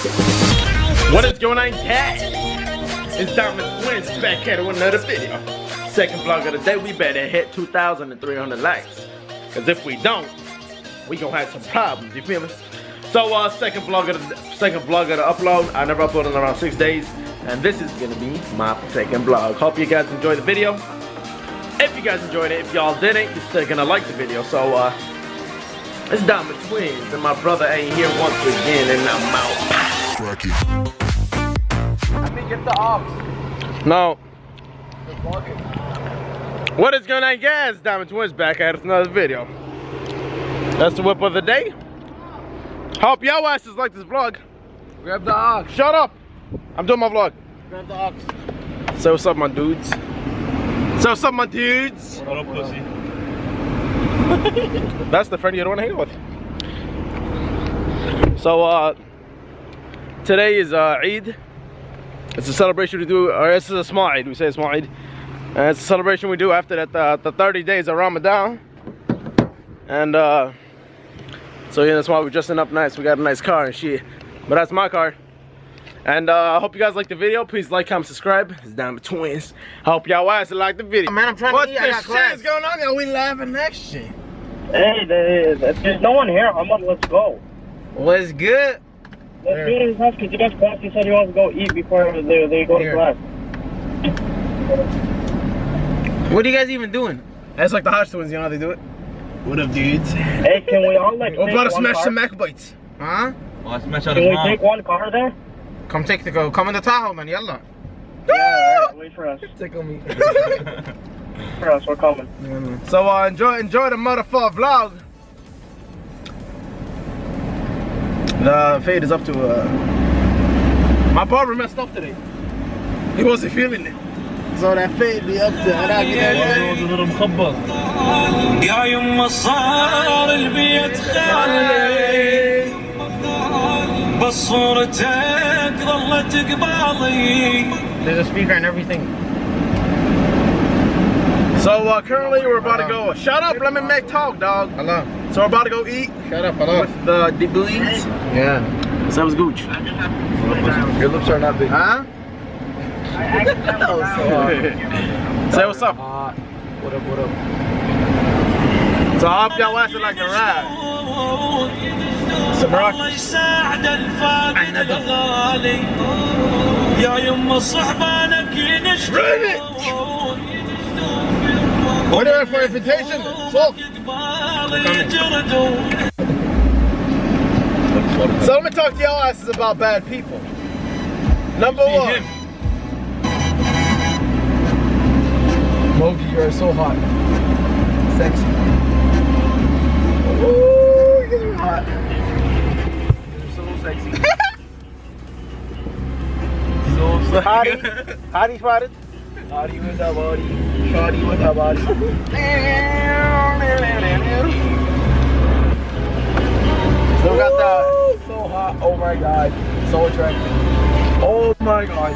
What is going on, cat? It's Diamond Twins back at with another video. Second vlog of the day. We better hit 2,300 likes. Cause if we don't, we gonna have some problems. You feel me? So second vlog of the upload. I never uploaded in around 6 days, and this is gonna be my second vlog. Hope you guys enjoyed the video. If you guys enjoyed it, if y'all didn't, you're still gonna like the video. So it's Diamond Twins, and my brother ain't here once again, and I'm out. Let me get the ox. No. What is going on, guys? Diamond Twins back at another video. That's the whip of the day. Hope y'all asses like this vlog. Grab the ox. Shut up. I'm doing my vlog. Grab the ox. Say what's up, my dudes. Say what's up, my dudes. What up, pussy? That's the friend you don't want to hang with. So today is Eid. It's a celebration we do, or this is a small Eid. We say a small Eid. And it's a celebration we do after that the 30 days of Ramadan. And so yeah, that's why we're dressing up nice. We got a nice car and shit. But that's my car. And I hope you guys like the video. Please like, comment, subscribe. It's Diamond Twins. I hope y'all guys like the video. Man, I'm trying what to eat. What the shit is going on here? We laughing next shit. Hey, there's no one here. I'm on. Let's go. What's good? Let's go to his house because you guys Classy said he wants to go eat before they go to class. What are you guys even doing? That's like the Hodge Twins, you know how they do it? What up, dudes? Hey, can we all like We're about to one smash car? some Mac bites. Huh? Oh, I smashed out Can his we mom. take one car there? Come take the go. Come in the Tahoe, man. Yalla. Yeah, alright, wait for us. Tickle me. For us, we're coming. So enjoy the motherfucker vlog. The fade is up to my barber messed up today. He wasn't feeling it. So that fade be up to little مخبط. يا يما صار البيت خالي بصورتك ظلت قبالي. There's a speaker and everything. So currently we're about to go. Shut up, let me make talk, dog. Hello. So we're about to go eat. Shut up. Hello. With the boys. Yeah. So was Gooch. Your lips are not big. Huh? Say what's up. What up? What up? So I hope y'all watching like a ride. Some rock. Order for invitation. So let me talk to y'all asses about bad people. Number one. Mogi, you're so hot. Sexy. Ooh, you're hot. You're so sexy. Hottie spotted. Hottie with that body. Shotty with that body. Still got that. So hot. Oh my god. So attractive. Oh my god.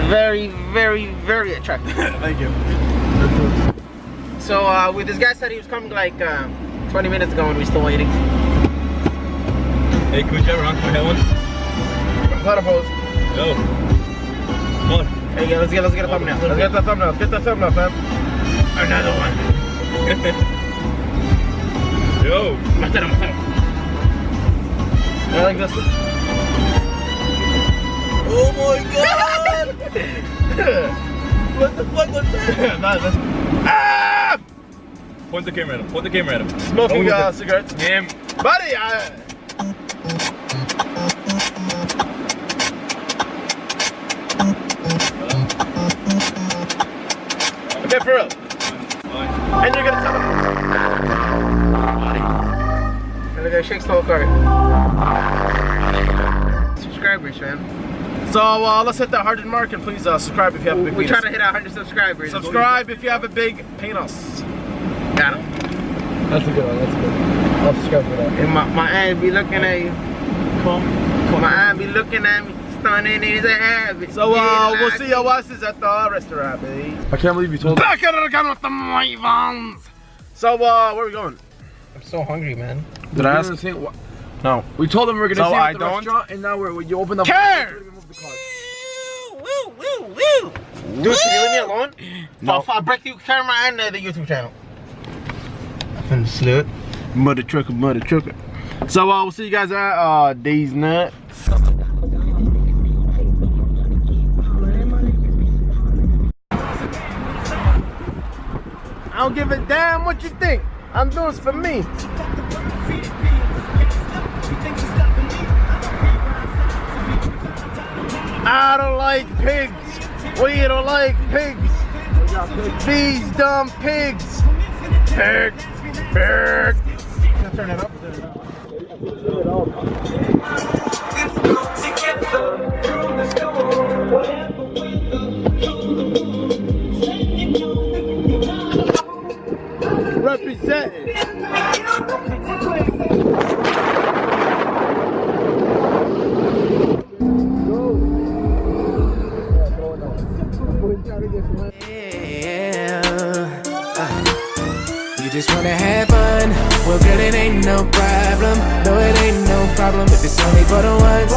Very, very, very attractive. Thank you. So with this guy said he was coming like 20 minutes ago and we're still waiting. Hey, could you ever run for that one? Not a pose. No. Come on. Hey, let's get a thumbnail. Let's get the thumbnail. Get the thumbnail, fam. Another one. Yo. I like this one. Oh my god! What the fuck was that? Nah, this one. Ah! Point the camera at him. Point the camera at him. Smoking cigarettes. Him. Buddy, okay, for real. And you're gonna tell him. And the guy shakes the whole card. Subscribers, man. So let's hit that 100 mark and please subscribe if you have a big We penis. try to hit 100 subscribers. Subscribe if you have a big penis. Got him. That's a good one. That's a good one. I'll subscribe for that. And my aunt be looking at you. My aunt be looking at me. Stunning is a habit. So we'll see your asses at the restaurant, babe. I can't believe you told me. Back at it again with the Ravens. So where are we going? I'm so hungry, man. Did I ask? No. We told them we were gonna So see I at the don't restaurant, and now you open the care. Move the car. Dude, can you leave me alone? No. I'll break the camera and the YouTube channel. I finna slut. Mother trucker, mother trucker. So we'll see you guys at These Nuts. I don't give a damn what you think. I'm doing this for me. I don't like pigs. We don't like pigs. These dumb pigs. Pig. Pig. Turn it up. Representing. You just wanna have fun. Well, girl, it ain't no problem. No, it ain't no problem if it's only for the once.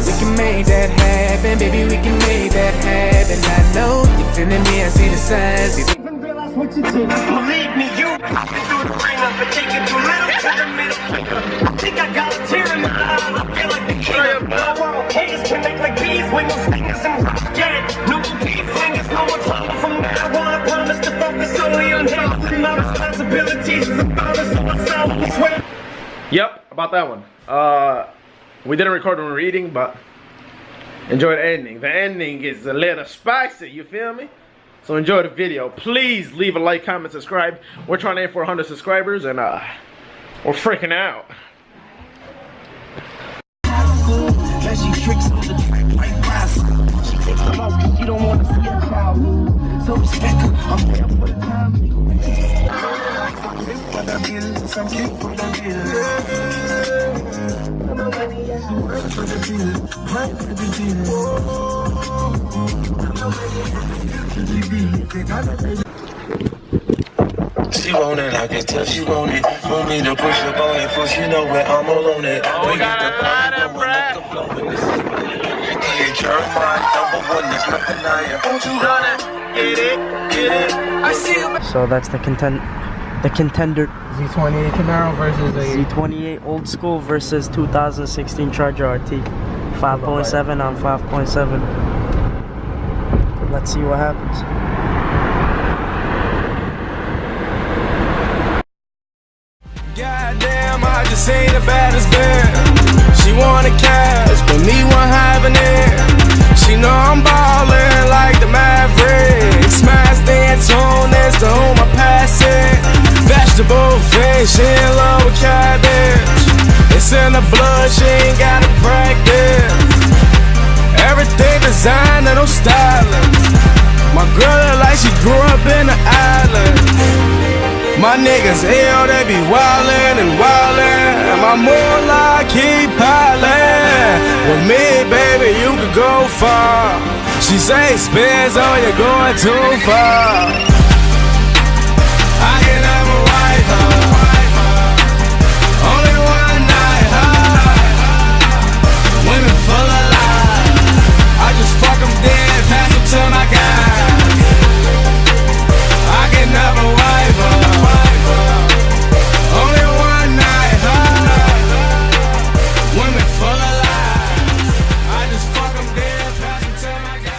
We can make that happen, baby. We can make that happen. I know you feeling me. I see the signs. You even realize what you did. Believe me, you been through the ringer, but take it too little to the middle. I think I got a tear in my eye. I feel like the king of the haters connect like bees when those fingers and get it. No beef fingers, no one from marijuana. I promise to focus only on health. My responsibilities is about us myself. I swear. Yep, about that one. We didn't record when we were eating, but enjoy the ending. The ending is a little spicy, you feel me? So enjoy the video. Please leave a like, comment, subscribe. We're trying to aim for 100 subscribers, and we're freaking out. You don't want to see a child lose, so respect her. I'm there for the time. Some kick for the She want it, I can tell she want it. Want me to push up on it, for she know where I'm all on it. Oh, we got a lot of bread. So that's the contender Z28 Camaro versus a Z28 old school versus 2016 Charger RT 5.7 on 5.7. Let's see what happens. Goddamn, I just ain't the baddest bitch. She wanted cash, but me want having it. She know I'm ballin' like the Mavericks. Smash the Antunes to whom I pass it. Vegetable fish, she in love with cabbage. It's in the blood, she ain't gotta practice. Everything designer, no styling. My girl look like she grew up in the island. My niggas ill, they be wildin' and wildin'. And my moolah keep piling. With me, baby, you could go far. She say, Spenzo, you're going too far. I can never wipe her. Only one night, women full of lies. I just fuck them dead, pass them to my guy. I can never wipe her. Only one night, women full of lies. I just fuck them dead, pass them to my guy.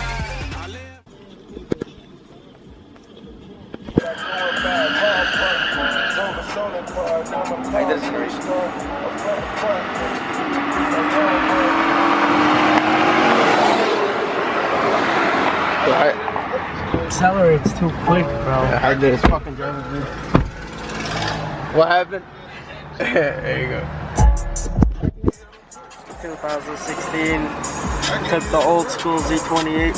Accelerates too quick, bro. I did. It's fucking driving me. What happened? There you go. 2016. Took the old school Z28.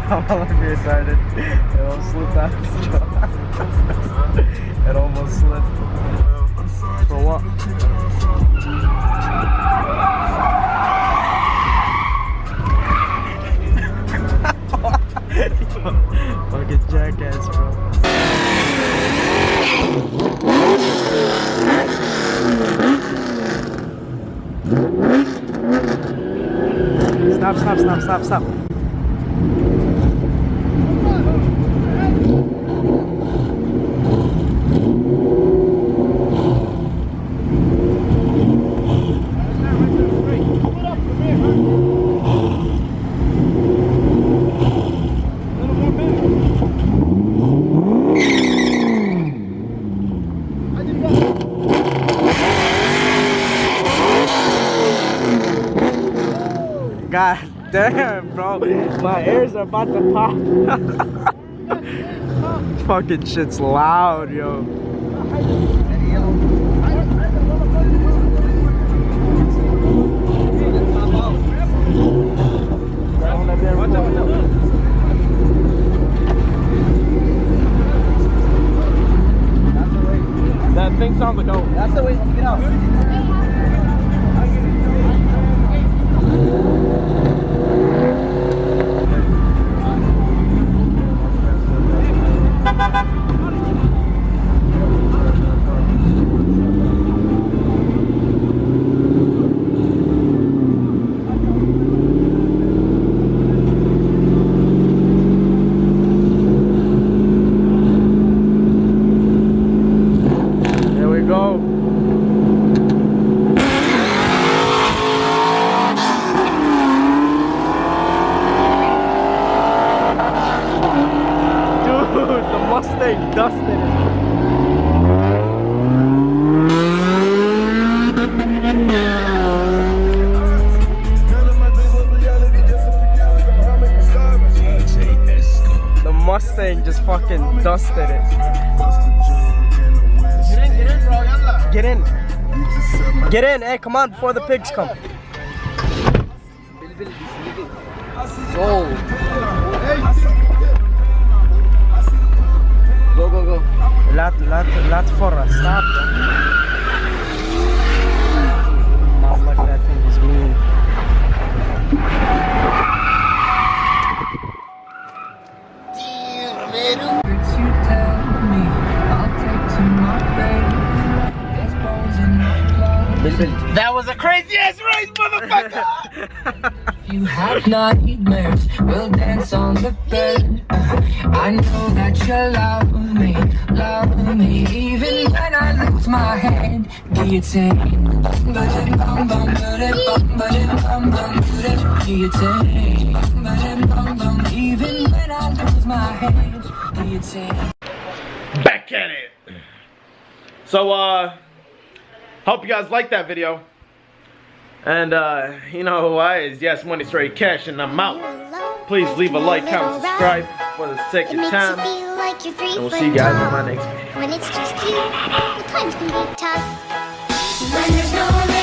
I'm gonna be excited. It almost slipped out of his jaw. It almost slipped. For what? Fucking jackass, bro. Stop. God damn, bro. My ears are about to pop. Fucking shit's loud, yo. That thing sounds like oh. That's the way to get out. Mustang dusted it. The Mustang just fucking dusted it. Get in, bro. Yalla. Get in. Get in. Hey, come on before the pigs come. Go. Go. Laat vooruit. Stop. Motherfucker, that thing is mean. That was a crazy ass race, motherfucker! You have nightmares, we'll dance on the bed. I know that you love me, even when I lose my head. Guillotine, guillotine, even when I lose my head. Guillotine. Back at it. So hope you guys liked that video. And you know who I is. Yes, Money Straight Cash, and I'm out. Please leave a like, comment, subscribe for the second time. And we'll see you guys in my next video. When it's just you, the times can be tough. When there's no